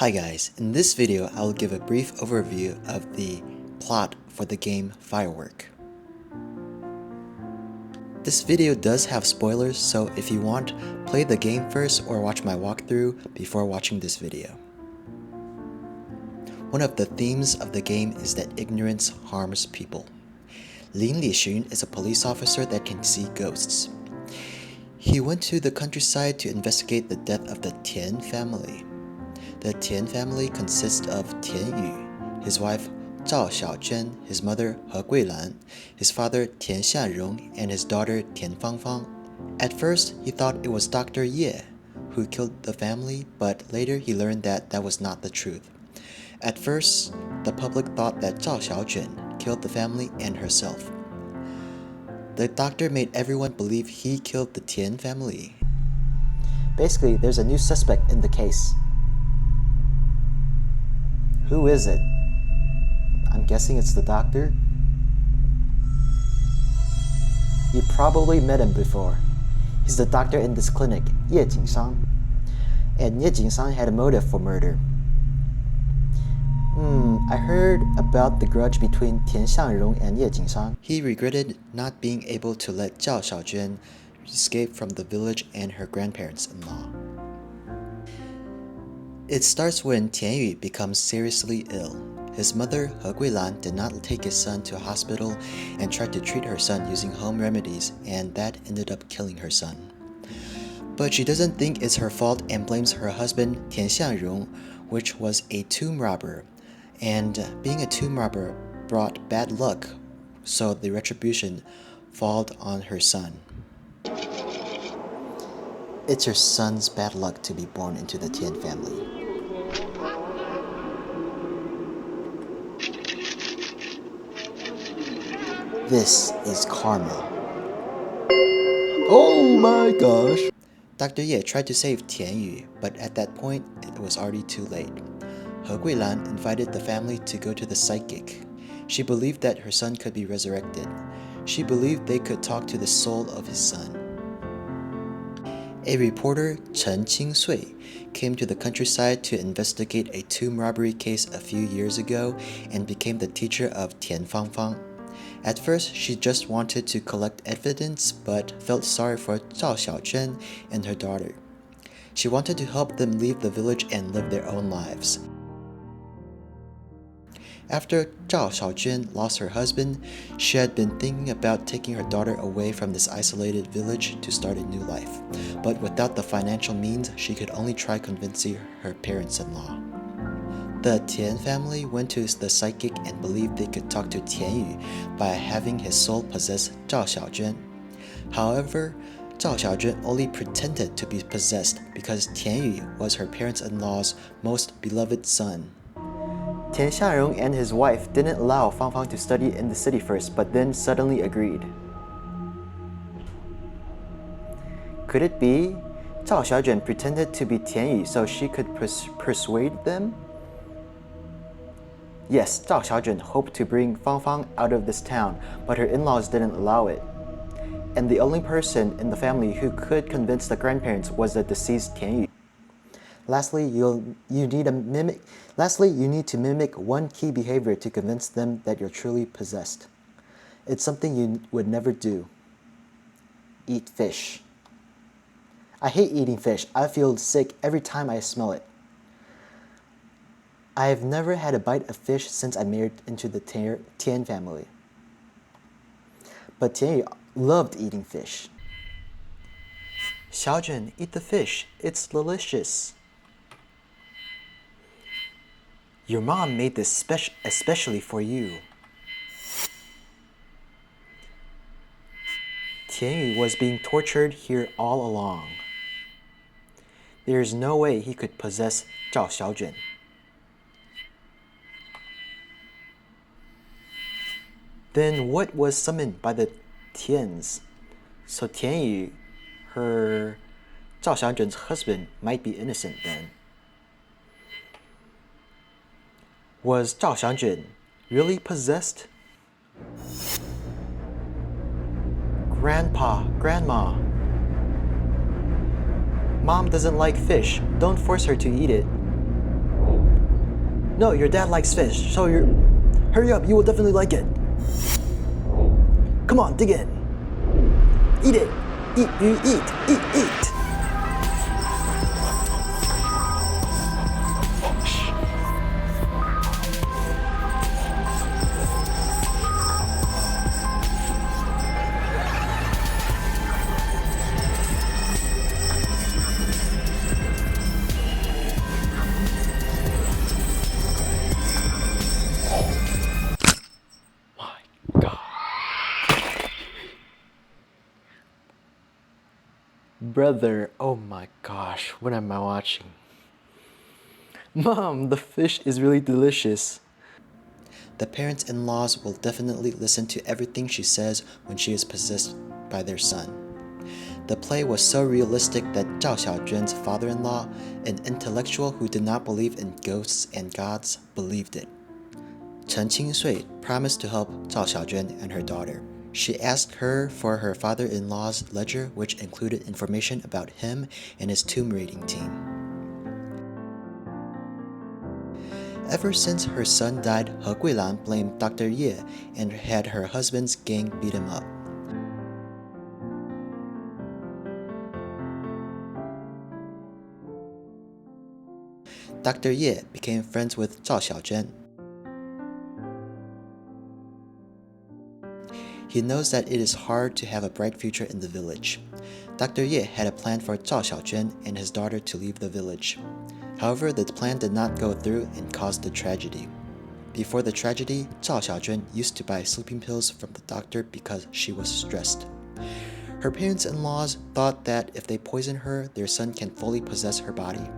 Hi guys, in this video I will give a brief overview of the plot for the game Firework. This video does have spoilers, so if you want, play the game first or watch my walkthrough before watching this video. One of the themes of the game is that ignorance harms people. Lin Lixun is a police officer that can see ghosts. He went to the countryside to investigate the death of the Tian family. The Tian family consists of Tian Yu, his wife Zhao Xiaojuan, his mother Guilan, his father Tian Xiangrong, and his daughter Tian Fangfang. At first, he thought it was Dr. Ye who killed the family, but later he learned that that was not the truth. At first, the public thought that Zhao Xiaojuan killed the family and herself. The doctor made everyone believe he killed the Tian family. Basically, there's a new suspect in the case. Who is it? I'm guessing it's the doctor. You probably met him before. He's the doctor in this clinic, Jingshan. And Jingshan had a motive for murder. I heard about the grudge between Tian Xiangrong and Jingshan. He regretted not being able to let Zhao Xiaojuan escape from the village and her grandparents-in-law. It starts when Tian Yu becomes seriously ill. His mother, Guilan, did not take his son to a hospital and tried to treat her son using home remedies, and that ended up killing her son. But she doesn't think it's her fault and blames her husband, Tian Xiangrong, which was a tomb robber. And being a tomb robber brought bad luck, so the retribution fell on her son. It's her son's bad luck to be born into the Tian family. This is karma. Oh my gosh! Dr. Ye tried to save Tian Yu, but at that point, it was already too late. Guilan invited the family to go to the psychic. She believed that her son could be resurrected. She believed they could talk to the soul of his son. A reporter, Chen Qingsui, came to the countryside to investigate a tomb robbery case a few years ago and became the teacher of Tian Fangfang. At first, she just wanted to collect evidence but felt sorry for Zhao Xiaojuan and her daughter. She wanted to help them leave the village and live their own lives. After Zhao Xiaojuan lost her husband, she had been thinking about taking her daughter away from this isolated village to start a new life. But without the financial means, she could only try convincing her parents-in-law. The Tian family went to the psychic and believed they could talk to Tian Yu by having his soul possess Zhao Xiaojuan. However, Zhao Xiaojuan only pretended to be possessed because Tian Yu was her parents-in-law's most beloved son. Tian Xiangrong and his wife didn't allow Fangfang to study in the city first, but then suddenly agreed. Could it be Zhao Xiaojuan pretended to be Tian Yu so she could persuade them? Yes, Zhao Xiaojuan hoped to bring Fangfang out of this town, but her in-laws didn't allow it. And the only person in the family who could convince the grandparents was the deceased Tian Yu. Lastly, you need to mimic one key behavior to convince them that you're truly possessed. It's something you would never do. Eat fish. I hate eating fish. I feel sick every time I smell it. I have never had a bite of fish since I married into the Tian family. But Tian Yu loved eating fish. Xiaojuan, eat the fish. It's delicious. Your mom made this especially for you. Tian Yu was being tortured here all along. There is no way he could possess Zhao Xiaojuan. Then what was summoned by the Tians? So Tian Yu, her Zhao Xiaojuan's husband, might be innocent then. Was Zhao Xiaojuan really possessed? Grandpa, Grandma. Mom doesn't like fish. Don't force her to eat it. No, your dad likes fish, so hurry up, you will definitely like it. Come on, dig in. Eat it. Eat, you eat. Brother, oh my gosh, what am I watching? Mom, the fish is really delicious. The parents-in-laws will definitely listen to everything she says when she is possessed by their son. The play was so realistic that Zhao Xiaojuan's father-in-law, an intellectual who did not believe in ghosts and gods, believed it. Chen Qingsui promised to help Zhao Xiaojuan and her daughter. She asked her for her father-in-law's ledger, which included information about him and his tomb raiding team. Ever since her son died, He Guilan blamed Dr. Ye and had her husband's gang beat him up. Dr. Ye became friends with Zhao Xiaojuan. He knows that it is hard to have a bright future in the village. Dr. Ye had a plan for Zhao Xiaojuan and his daughter to leave the village. However, the plan did not go through and caused the tragedy. Before the tragedy, Zhao Xiaojuan used to buy sleeping pills from the doctor because she was stressed. Her parents-in-laws thought that if they poison her, their son can fully possess her body.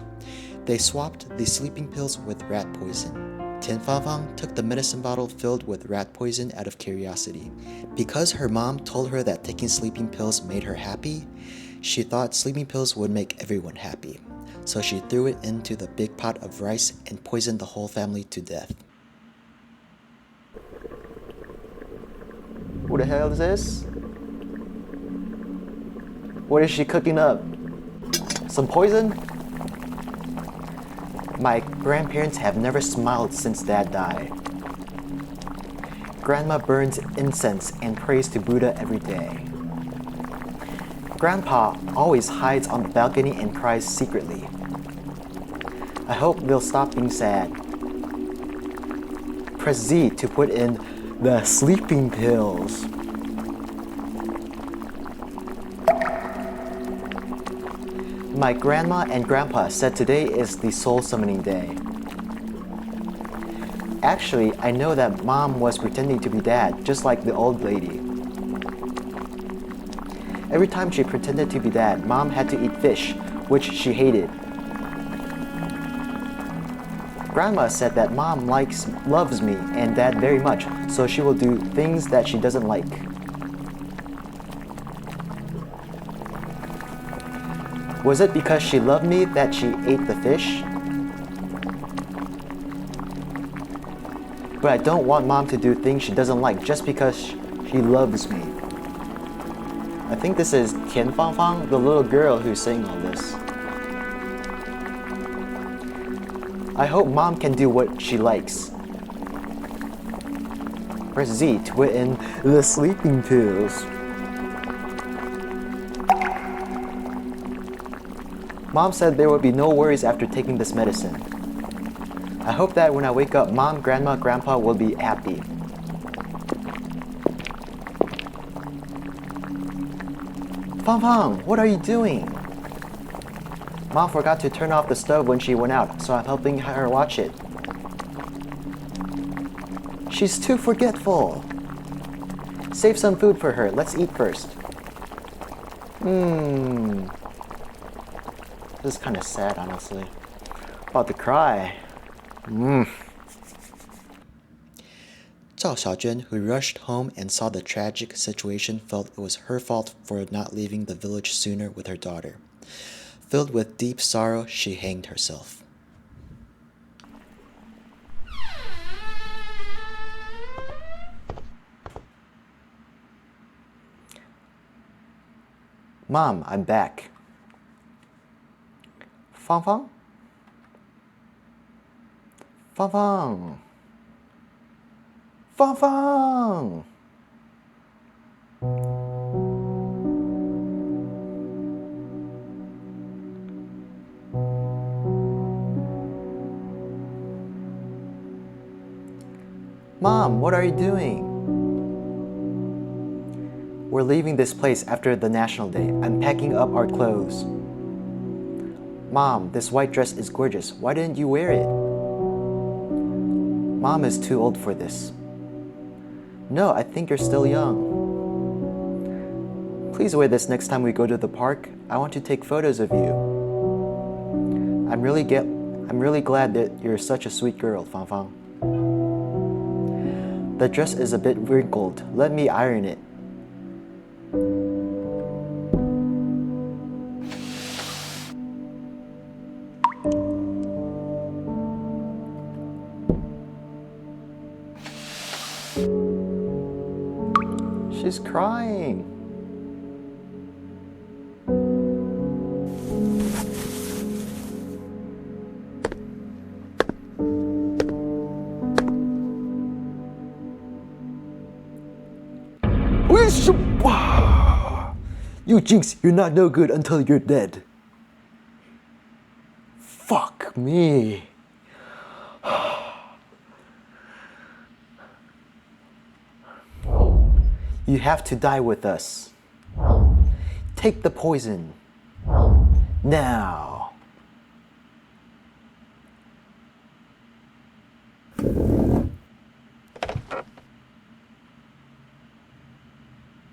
They swapped the sleeping pills with rat poison. Tian Fangfang took the medicine bottle filled with rat poison out of curiosity. Because her mom told her that taking sleeping pills made her happy, she thought sleeping pills would make everyone happy. So she threw it into the big pot of rice and poisoned the whole family to death. Who the hell is this? What is she cooking up? Some poison? My grandparents have never smiled since Dad died. Grandma burns incense and prays to Buddha every day. Grandpa always hides on the balcony and cries secretly. I hope they'll stop being sad. Press Z to put in the sleeping pills. My grandma and grandpa said today is the soul summoning day. Actually, I know that Mom was pretending to be Dad, just like the old lady. Every time she pretended to be Dad, Mom had to eat fish, which she hated. Grandma said that Mom loves me and Dad very much, so she will do things that she doesn't like. Was it because she loved me that she ate the fish? But I don't want Mom to do things she doesn't like just because she loves me. I think this is Tian Fangfang, the little girl who's saying all this. I hope Mom can do what she likes. Press Z to put in the sleeping pills. Mom said there would be no worries after taking this medicine. I hope that when I wake up, Mom, Grandma, Grandpa will be happy. Fangfang, what are you doing? Mom forgot to turn off the stove when she went out, so I'm helping her watch it. She's too forgetful. Save some food for her. Let's eat first. This is kind of sad, honestly. About to cry. Zhao Xiaojuan, who rushed home and saw the tragic situation, felt it was her fault for not leaving the village sooner with her daughter. Filled with deep sorrow, she hanged herself. Mom, I'm back. Fangfang? 芳芳，芳芳。Mom, what are you doing? We're leaving this place after the National Day. I'm packing up our clothes. Mom, this white dress is gorgeous. Why didn't you wear it? Mom is too old for this. No, I think you're still young. Please wear this next time we go to the park. I want to take photos of you. I'm really glad that you're such a sweet girl, Fangfang. The dress is a bit wrinkled. Let me iron it. She's crying. You Jinx, you're not no good until you're dead. Fuck me. You have to die with us. Take the poison. Now.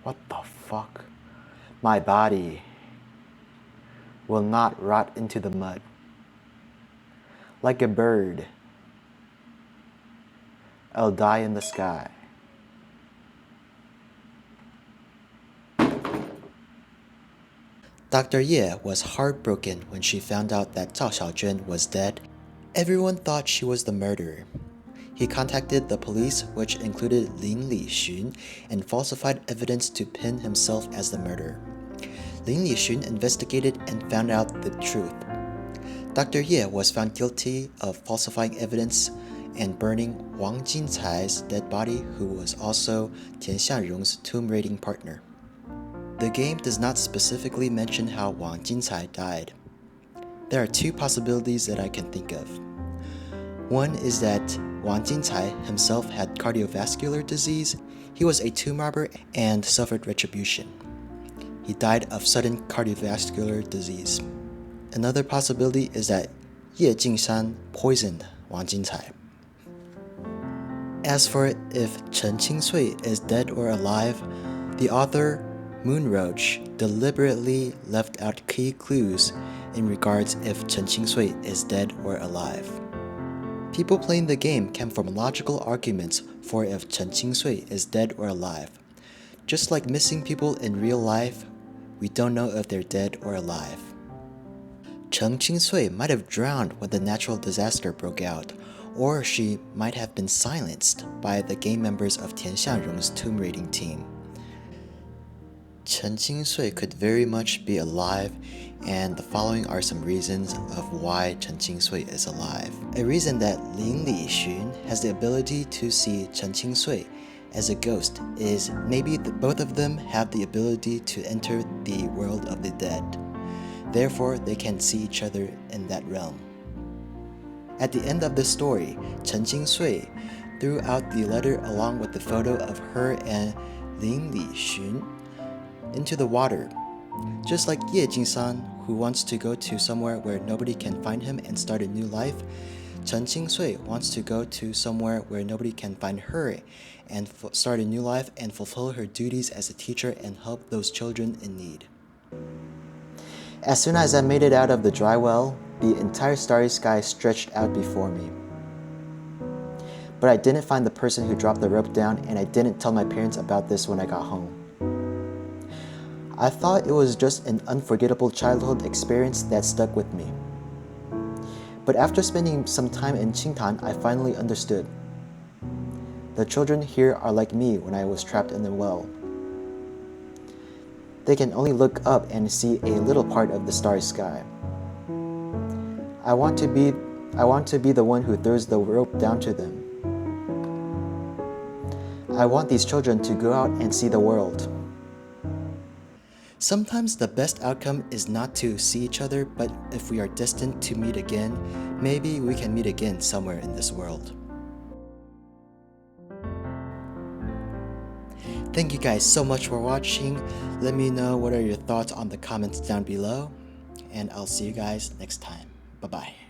What the fuck? My body will not rot into the mud. Like a bird, I'll die in the sky. Dr. Ye was heartbroken when she found out that Zhao Xiaojuan was dead. Everyone thought she was the murderer. He contacted the police, which included Lin Lixun, and falsified evidence to pin himself as the murderer. Lin Lixun investigated and found out the truth. Dr. Ye was found guilty of falsifying evidence and burning Wang Jincai's dead body, who was also Tian Xiangrong's tomb raiding partner. The game does not specifically mention how Wang Jincai died. There are two possibilities that I can think of. One is that Wang Jincai himself had cardiovascular disease. He was a tomb robber and suffered retribution. He died of sudden cardiovascular disease. Another possibility is that Jingshan poisoned Wang Jincai. As for if Chen Qingsui is dead or alive, the author Moonroach deliberately left out key clues in regards if Chen Qingsui is dead or alive. People playing the game can form logical arguments for if Chen Qingsui is dead or alive. Just like missing people in real life, we don't know if they're dead or alive. Chen Qingsui might have drowned when the natural disaster broke out, or she might have been silenced by the game members of Tian Xiangrong's tomb raiding team. Chen Qingsui could very much be alive, and the following are some reasons of why Chen Qingsui is alive. A reason that Lin Lixun has the ability to see Chen Qingsui as a ghost is maybe both of them have the ability to enter the world of the dead. Therefore, they can see each other in that realm. At the end of the story, Chen Qingsui threw out the letter along with the photo of her and Lin Lixun into the water. Just like Ye Jingshan, who wants to go to somewhere where nobody can find him and start a new life, Chen Qingsui wants to go to somewhere where nobody can find her and start a new life and fulfill her duties as a teacher and help those children in need. As soon as I made it out of the dry well, the entire starry sky stretched out before me. But I didn't find the person who dropped the rope down, and I didn't tell my parents about this when I got home. I thought it was just an unforgettable childhood experience that stuck with me. But after spending some time in Qingtan, I finally understood. The children here are like me when I was trapped in the well. They can only look up and see a little part of the starry sky. I want to be I want to be the one who throws the rope down to them. I want these children to go out and see the world. Sometimes the best outcome is not to see each other, but if we are destined to meet again, maybe we can meet again somewhere in this world. Thank you guys so much for watching. Let me know what are your thoughts on the comments down below, and I'll see you guys next time. Bye-bye.